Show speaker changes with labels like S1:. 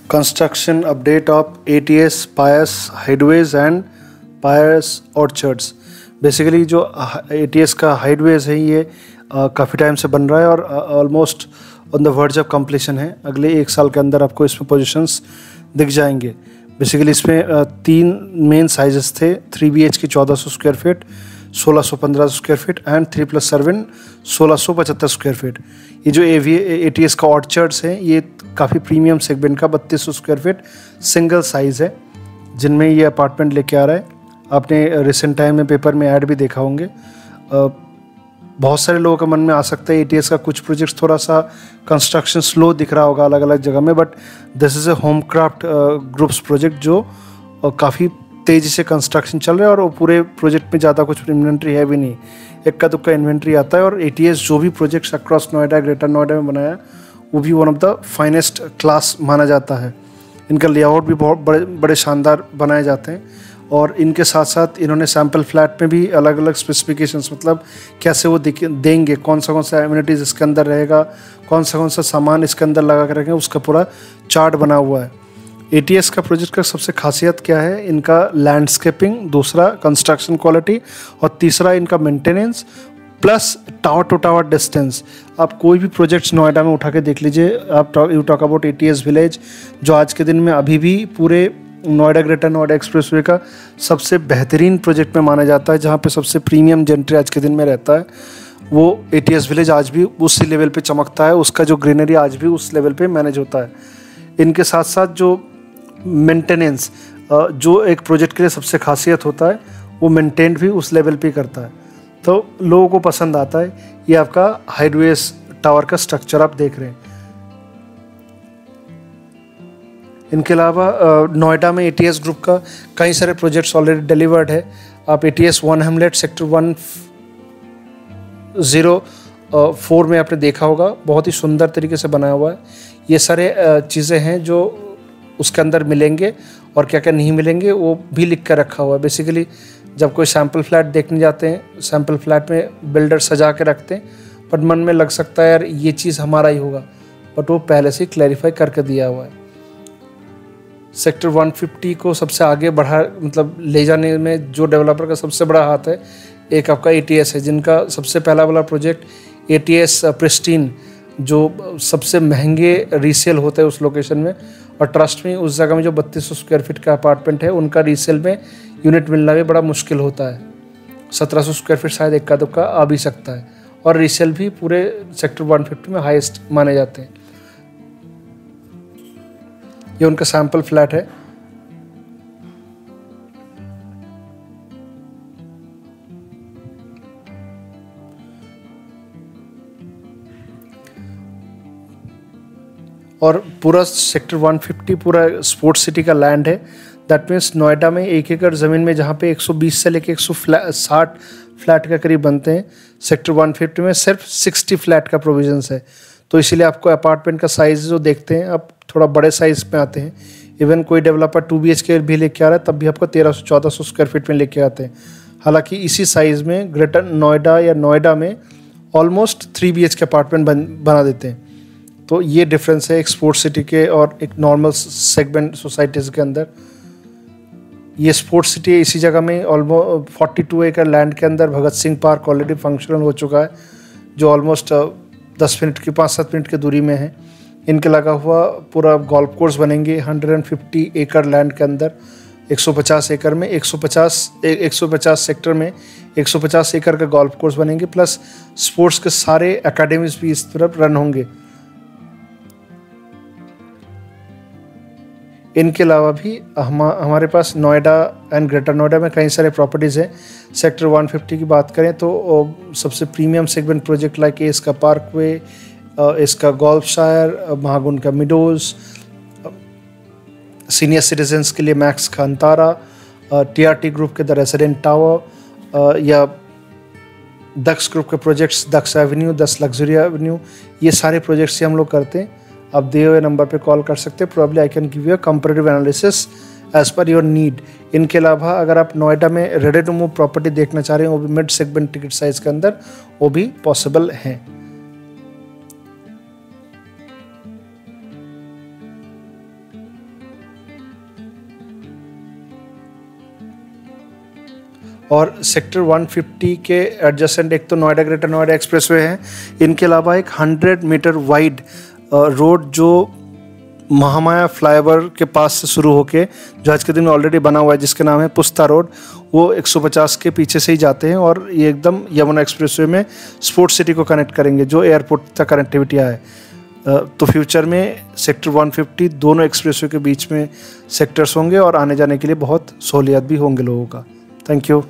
S1: Construction update of ATS Pius Hideaways and Pius Orchards। Basically जो ATS का हाइडवेज है ये काफ़ी टाइम से बन रहा है और almost on the verge of completion है। अगले 1 साल के अंदर आपको इसमें पोजीशंस दिख जाएंगे। बेसिकली इसमें 3 मेन साइजेस थे, 3 BHK 1400 square feet, 1615 square feet and 3+7 1675 square feet. ये जो ATS का ऑर्चर्ड्स हैं ये काफ़ी प्रीमियम सेगमेंट का 3200 स्क्वायर फीट सिंगल साइज़ है, जिनमें ये अपार्टमेंट लेके आ रहा है। आपने रिसेंट टाइम में पेपर में ऐड भी देखा होंगे। बहुत सारे लोगों के मन में आ सकता है ATS का कुछ प्रोजेक्ट्स थोड़ा सा कंस्ट्रक्शन स्लो दिख रहा होगा अलग अलग जगह में, but this is a home craft groups project जो काफ़ी तेज़ी से कंस्ट्रक्शन चल रहा है और वो पूरे प्रोजेक्ट में ज़्यादा कुछ इन्वेंट्री है भी नहीं, इक्का दुक्का इन्वेंट्री आता है। और ATS जो भी projects across Noida, greater Noida में बनाया वो भी one of the finest class माना जाता है। इनका लेआउट भी बहुत बड़े शानदार बनाए जाते हैं और इनके साथ साथ इन्होंने सैम्पल फ्लैट में भी अलग अलग स्पेसिफिकेशंस, मतलब कैसे वो देंगे, कौन सा एमिनिटीज़ इसके अंदर रहेगा, कौन सा सामान इसके अंदर लगा कर रखेंगे, उसका पूरा चार्ट बना हुआ है। ATS का प्रोजेक्ट का सबसे खासियत क्या है, इनका लैंडस्केपिंग, दूसरा कंस्ट्रक्शन क्वालिटी और तीसरा इनका maintenance plus tower to tower distance. आप कोई भी प्रोजेक्ट्स नोएडा में उठा के देख लीजिए, आप you talk about ATS village, जो आज के दिन में अभी भी पूरे नोएडा ग्रेटर नोएडा एक्सप्रेसवे का सबसे बेहतरीन प्रोजेक्ट में माना जाता है, जहाँ पे सबसे प्रीमियम जेंट्री आज के दिन में रहता है। वो ATS विलेज आज भी उसी लेवल पे चमकता है, उसका जो ग्रीनरी आज भी उस लेवल पे मैनेज होता है। इनके साथ साथ जो मेंटेनेंस, जो एक प्रोजेक्ट के लिए सबसे खासियत होता है, वो मेंटेन भी उस लेवल पे करता है, तो लोगों को पसंद आता है। ये आपका हाइडवेज टावर का स्ट्रक्चर आप देख रहे हैं। इनके अलावा नोएडा में ATS ग्रुप का कई सारे प्रोजेक्ट्स ऑलरेडी डिलीवर्ड है। आप ATS 1 हेमलेट सेक्टर 104 में आपने देखा होगा, बहुत ही सुंदर तरीके से बनाया हुआ है। ये सारे चीज़ें हैं जो उसके अंदर मिलेंगे और क्या क्या नहीं मिलेंगे वो भी लिख कर रखा हुआ है। बेसिकली जब कोई सैम्पल फ्लैट देखने जाते हैं, सैम्पल फ्लैट में बिल्डर सजा के रखते हैं, बट मन में लग सकता है यार ये चीज़ हमारा ही होगा, बट वो पहले से क्लैरिफाई करके दिया हुआ है। सेक्टर 150 को सबसे आगे बढ़ा, मतलब ले जाने में जो डेवलपर का सबसे बड़ा हाथ है, एक आपका ATS है, जिनका सबसे पहला वाला प्रोजेक्ट ATS प्रिस्टीन, जो सबसे महंगे रीसेल होते हैं उस लोकेशन में। और ट्रस्ट में उस जगह में जो 3200 स्क्वायर फीट का अपार्टमेंट है, उनका रीसेल में यूनिट मिलना भी बड़ा मुश्किल होता है। 1700 स्क्वायर फीट शायद इक्का दुक्का आ भी सकता है, और रीसेल भी पूरे सेक्टर 150 में हाईएस्ट माने जाते हैं। ये उनका सैम्पल फ्लैट है। और पूरा सेक्टर 150 पूरा स्पोर्ट्स सिटी का लैंड है। दैट मीन्स नोएडा में 1 एकड़ ज़मीन में जहाँ पे 120 से लेकर 160 फ्लैट के करीब बनते हैं, सेक्टर 150 में सिर्फ 60 फ्लैट का प्रोविजंस है। तो इसीलिए आपको अपार्टमेंट का साइज़ जो देखते हैं आप थोड़ा बड़े साइज़ में आते हैं। इवन कोई डेवलपर 2 BHK भी लेके आ रहा है तब भी आपको 1300-1400 स्क्वायर फीट में लेके आते हैं। हालांकि इसी साइज़ में ग्रेटर नोएडा या नोएडा में ऑलमोस्ट 3 BHK अपार्टमेंट बना देते हैं। तो ये डिफरेंस है एक स्पोर्ट्स सिटी के और एक नॉर्मल सेगमेंट सोसाइटीज़ के अंदर। ये स्पोर्ट्स सिटी है, इसी जगह में ऑलमोस्ट 42 एकड़ लैंड के अंदर Bhagat Singh park already functional हो चुका है, जो ऑलमोस्ट 10 मिनट की 5-7 मिनट की दूरी में है। इनके लगा हुआ पूरा गोल्फ कोर्स बनेंगे 150 एकड़ लैंड के अंदर, 150 एकड़ में 150 सेक्टर में 150 एकड़ का गोल्फ कोर्स बनेंगे, प्लस स्पोर्ट्स के सारे एकेडमीज भी इस तरफ रन होंगे। इनके अलावा भी हमारे पास नोएडा एंड ग्रेटर नोएडा में कई सारे प्रॉपर्टीज़ हैं। सेक्टर 150 की बात करें तो सबसे प्रीमियम सेगमेंट प्रोजेक्ट लाइक इसका पार्कवे, इसका गोल्फशायर, महागुन का मिडोज, सीनियर सिटीजन्स के लिए मैक्स का अंतारा, TRT ग्रुप के द रेसिडेंट टावर, या दक्ष ग्रुप के प्रोजेक्ट्स दक्ष एवेन्यू, 10 लग्जरी एवेन्यू, ये सारे प्रोजेक्ट्स ही हम लोग करते हैं। आप दिए हुए नंबर पे कॉल कर सकते हैं। Probably I can give you a comparative analysis as per your need. इनके अलावा अगर आप नोएडा में रेडी टू मूव प्रॉपर्टी देखना चाह रहे हैं, वो भी मिड सेगमेंट टिकट साइज के अंदर, वो भी पॉसिबल है। और सेक्टर 150 के एडजेसेंट एक तो नोएडा ग्रेटर नोएडा एक्सप्रेसवे है, इनके अलावा एक 100 मीटर वाइड रोड जो महामाया फ्लाईओवर के पास से शुरू होके, जो आज के दिन में ऑलरेडी बना हुआ है, जिसके नाम है पुस्ता रोड, वो 150 के पीछे से ही जाते हैं और ये एकदम यमुना एक्सप्रेसवे में स्पोर्ट्स सिटी को कनेक्ट करेंगे, जो एयरपोर्ट तक कनेक्टिविटी है। तो फ्यूचर में सेक्टर 150 दोनों एक्सप्रेसवे के बीच में सेक्टर्स होंगे और आने जाने के लिए बहुत सहूलियत भी होंगे लोगों का। Thank you.